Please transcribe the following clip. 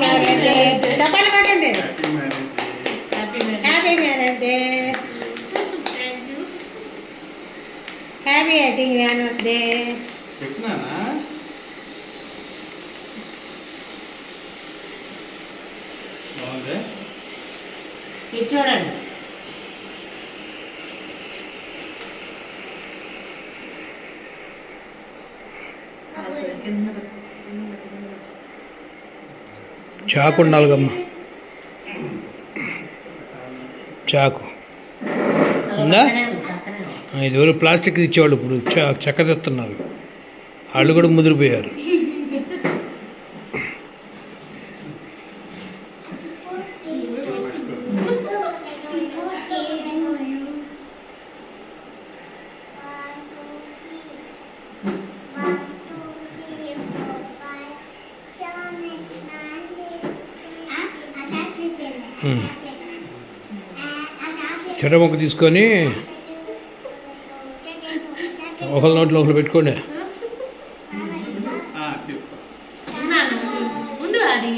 Marriage day. చెప్పండి కొట్టండి. Happy marriage day. Happy 18th anniversary day. చెప్తున్నానా బాగుంది. ఇది చూడండి. చాకు ఉండాలి కమ్మ. చాకు ఉందా? ఇదివరకు ప్లాస్టిక్ ఇచ్చేవాళ్ళు, ఇప్పుడు చెక్క తెస్తున్నారు. వాళ్ళు కూడా ముదిరిపోయారు. చెర మొక్క తీసుకొని ఒకరి నోట్లో ఒకరు పెట్టుకోండి. తీసుకో. ఉండు అది